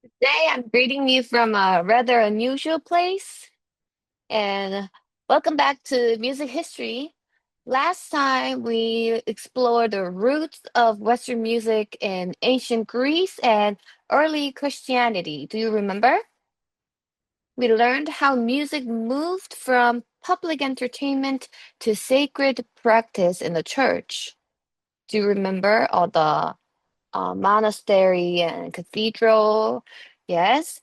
Today I'm greeting you from a rather unusual place and welcome back to Music History. Last time we explored the roots of Western music in ancient Greece and early Christianity. Do you remember? We learned how music moved from public entertainment to sacred practice in the church. Do you remember all the monastery and cathedral? Yes.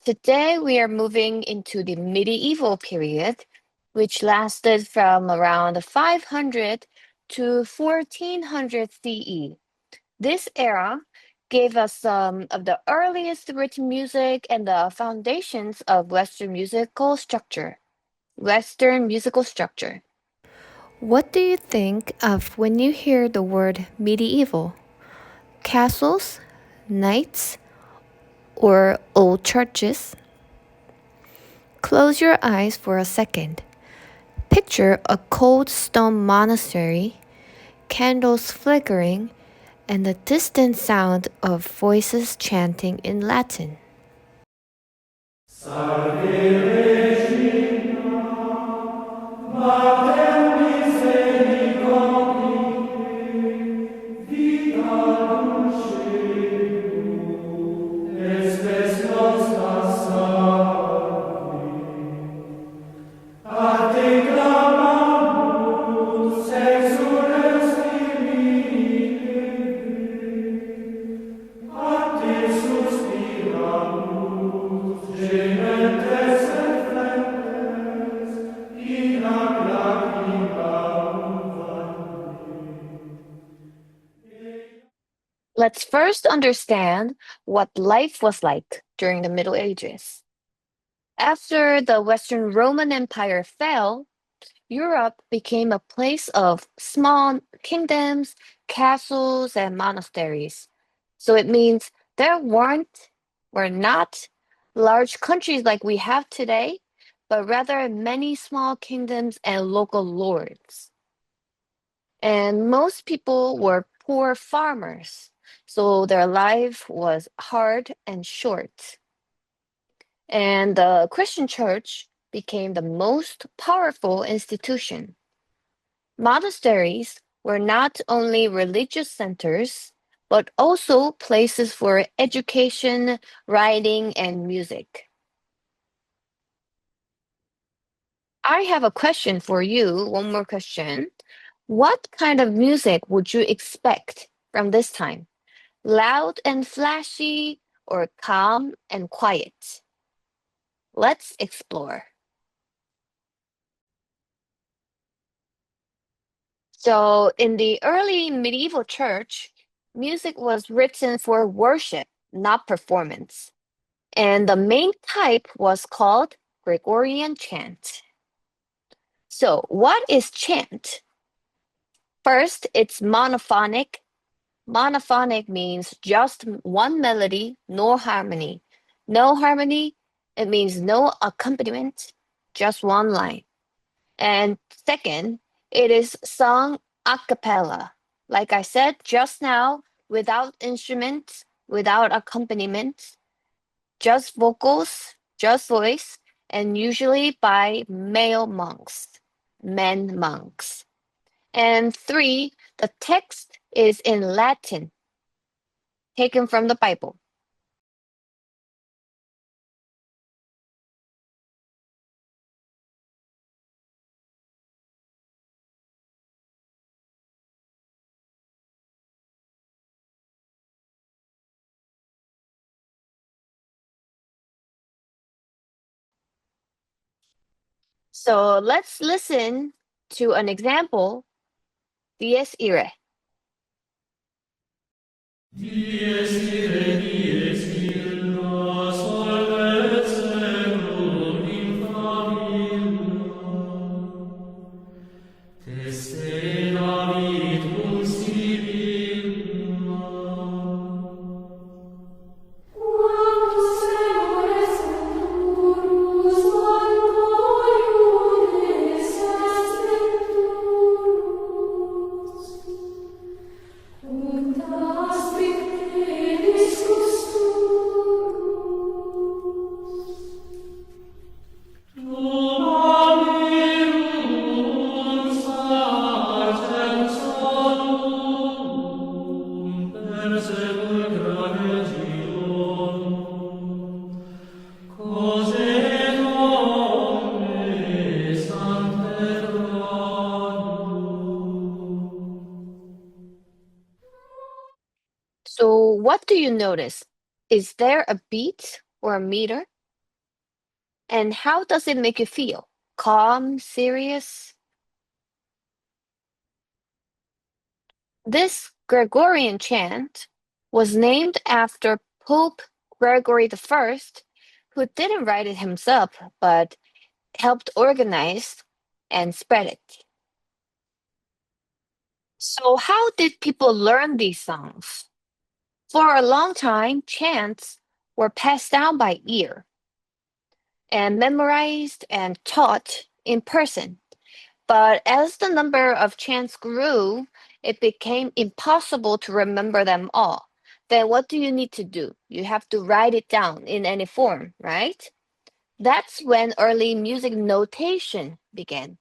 Today, we are moving into the medieval period, which lasted from around 500 to 1400 CE. This era gave us some of the earliest written music and the foundations of Western musical structure. Western musical structure. What do you think of when you hear the word medieval? Castles, knights, or old churches? Close your eyes for a second. Picture a cold stone monastery, candles flickering, and the distant sound of voices chanting in Latin. Let's first understand what life was like during the Middle Ages. After the Western Roman Empire fell, Europe became a place of small kingdoms, castles, and monasteries. So it means there were not large countries like we have today, but rather many small kingdoms and local lords. And most people were poor farmers, so their life was hard and short. And the Christian church became the most powerful institution. Monasteries were not only religious centers, but also places for education, writing, and music. I have a question for you, one more question. What kind of music would you expect from this time? Loud and flashy or calm and quiet? Let's explore. So, in the early medieval church, music was written for worship, not performance. And the main type was called Gregorian chant. So, what is chant? First, it's monophonic. Monophonic means just one melody, no harmony. No harmony, it means no accompaniment, just one line. And second, it is sung a cappella. Like I said just now, without instruments, without accompaniment, just vocals, just voice, and usually by male monks, men monks. And three, the text is in Latin, taken from the Bible. So let's listen to an example, Dies Irae. Dies irae, dies illa, solvet seculum in familia. Testevit cum sibilia. Quantus semper sancturus, quanto iudes est venturus. Ut aspicte per sepulcra vegitur, cose omnes ante So, what do you notice? Is there a beat or a meter? And how does it make you feel? Calm, serious? This Gregorian chant was named after Pope Gregory I, who didn't write it himself but helped organize and spread it. So, how did people learn these songs? For a long time, chants were passed down by ear and memorized and taught in person. But as the number of chants grew, it became impossible to remember them all. Then what do you need to do? You have to write it down in any form, right? That's when early music notation began.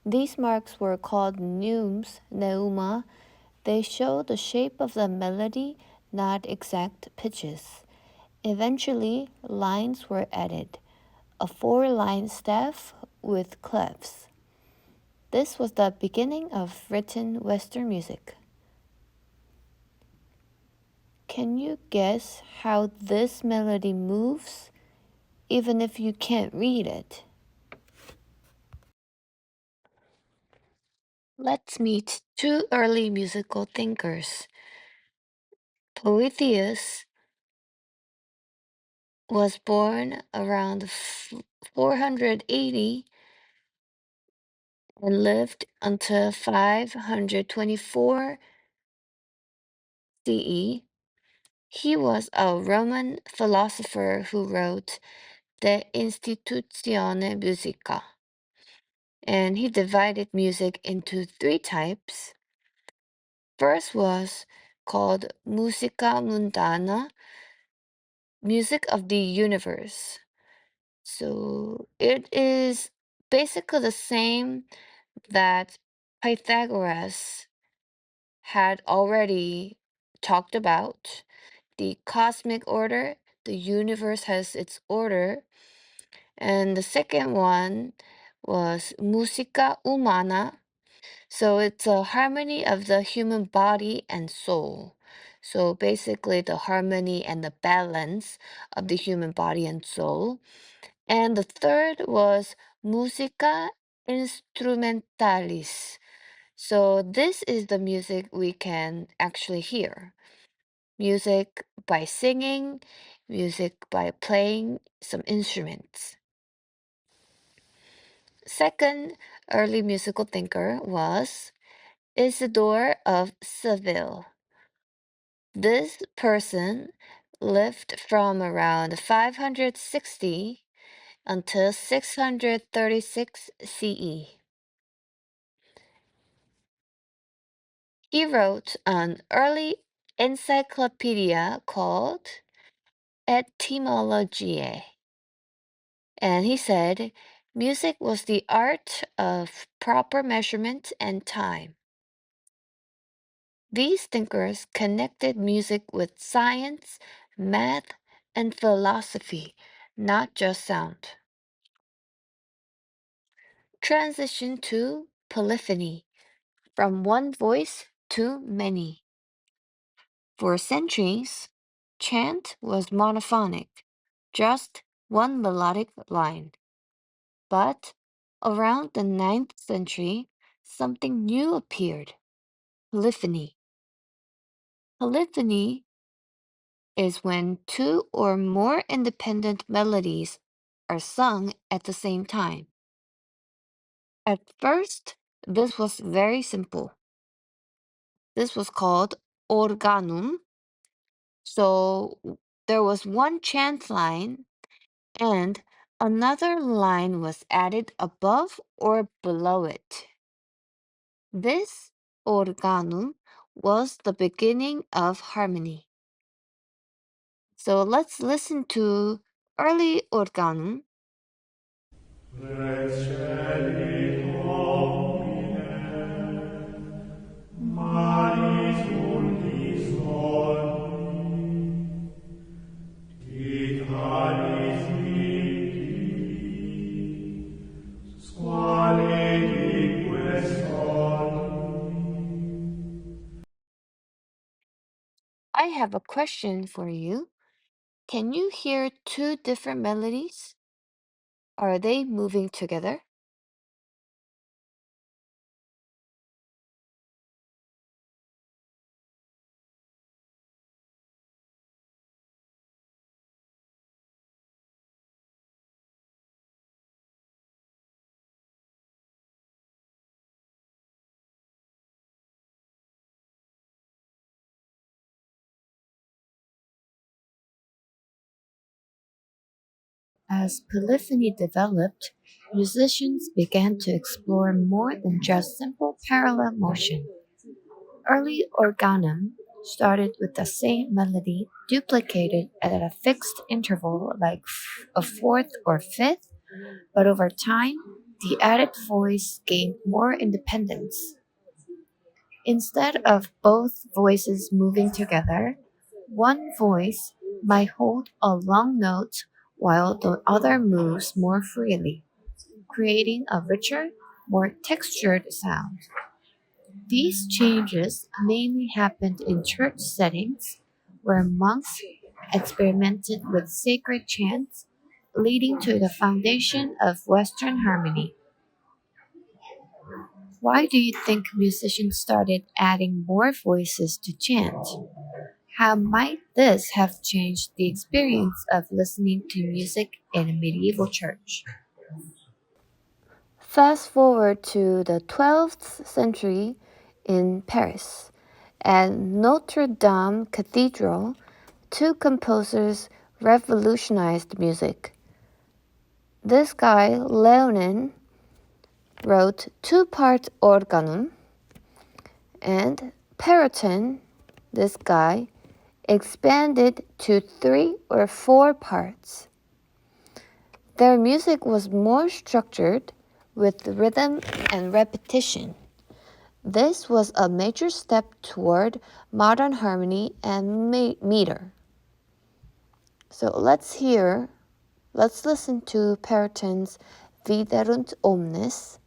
These marks were called neumes, neuma. They show the shape of the melody, not exact pitches. Eventually, lines were added, a 4-line staff with clefs. This was the beginning of written Western music. Can you guess how this melody moves, even if you can't read it? Let's meet two early musical thinkers. Boethius was born around 480 and lived until 524 CE. He was a Roman philosopher who wrote De Institutione Musica, and he divided music into 3 types. First was called Musica Mundana, music of the universe. So it is basically the same that Pythagoras had already talked about. The cosmic order, the universe has its order. And the second one was Musica Humana. So it's a harmony of the human body and soul. So basically, the harmony and the balance of the human body and soul. And the third was Musica Instrumentalis. So this is the music we can actually hear. Music by singing, music by playing some instruments. Second early musical thinker was Isidore of Seville. This person lived from around 560 until 636 CE. He wrote an early encyclopedia called Etymologiae, and he said music was the art of proper measurement and time. These thinkers connected music with science, math, and philosophy, not just sound. Transition to polyphony, from one voice to many. For centuries, chant was monophonic, just one melodic line. But around the 9th century, something new appeared: polyphony. Polyphony is when two or more independent melodies are sung at the same time. At first, this was very simple. This was called organum. So there was one chant line and another line was added above or below it. This organum was the beginning of harmony. So let's listen to early organum. Rex Celi Domine, Maris Uldis Doni, Italis Viti, Squale Dique Soli. I have a question for you. Can you hear two different melodies? Are they moving together? As polyphony developed, musicians began to explore more than just simple parallel motion. Early organum started with the same melody duplicated at a fixed interval like a fourth or fifth, but over time, the added voice gained more independence. Instead of both voices moving together, one voice might hold a long note while the other moves more freely, creating a richer, more textured sound. These changes mainly happened in church settings where monks experimented with sacred chants, leading to the foundation of Western harmony. Why do you think musicians started adding more voices to chant? How might this have changed the experience of listening to music in a medieval church? Fast forward to the 12th century in Paris. At Notre Dame Cathedral, two composers revolutionized music. This guy, Leonin, wrote two-part organum, and Perotin, this guy, expanded to 3 or 4 parts. Their music was more structured with rhythm and repetition. This was a major step toward modern harmony and meter. So let's listen to Perotin's Viderunt omnes.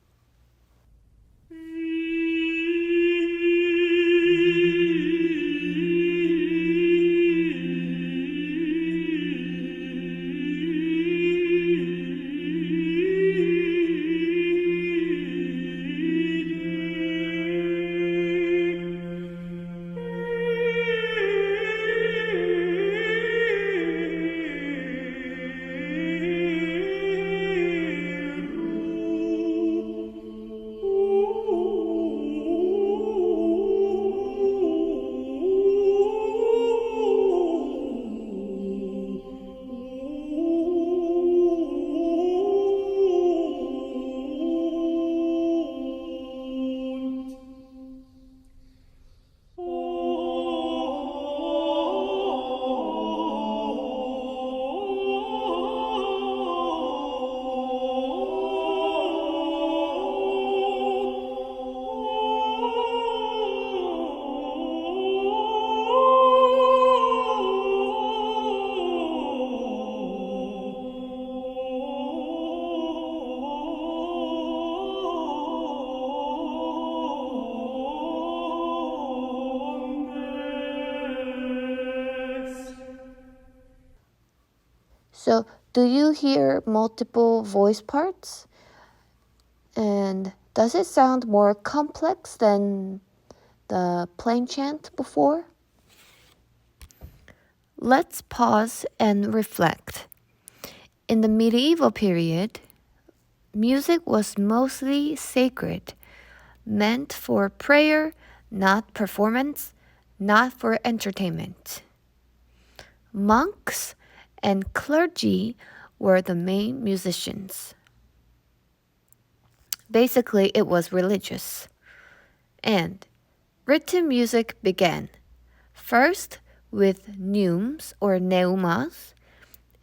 So, do you hear multiple voice parts? And does it sound more complex than the plain chant before? Let's pause and reflect. In the medieval period, music was mostly sacred, meant for prayer, not performance, not for entertainment. Monks and clergy were the main musicians. Basically, it was religious. And written music began, first with neumes or neumas,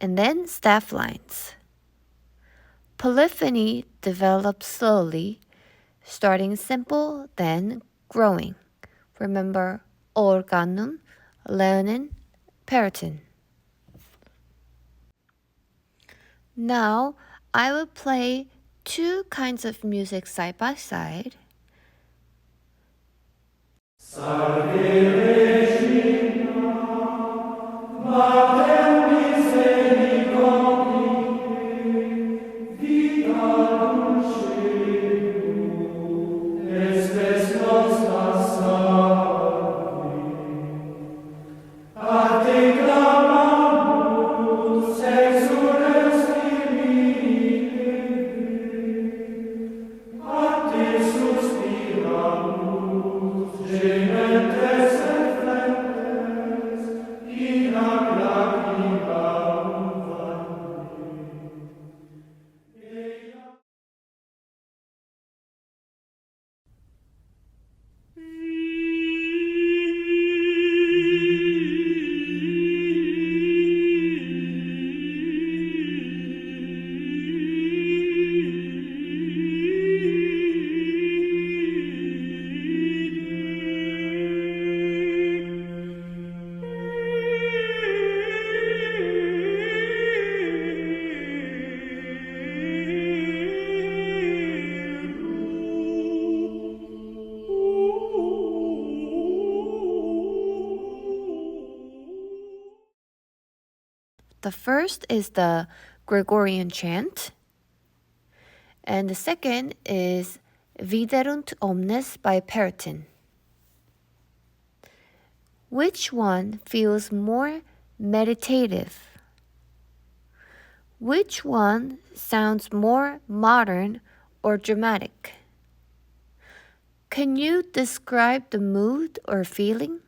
and then staff lines. Polyphony developed slowly, starting simple, then growing. Remember organum, leonin, periton. Now I will play two kinds of music side by side. The first is the Gregorian chant, and the second is Viderunt omnes by Periton. Which one feels more meditative? Which one sounds more modern or dramatic? Can you describe the mood or feeling?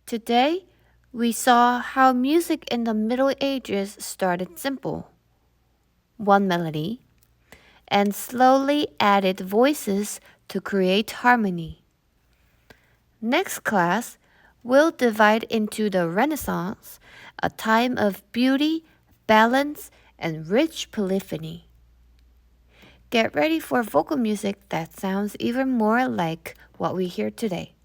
Today, we saw how music in the Middle Ages started simple, one melody, and slowly added voices to create harmony. Next class, we'll divide into the Renaissance, a time of beauty, balance, and rich polyphony. Get ready for vocal music that sounds even more like what we hear today.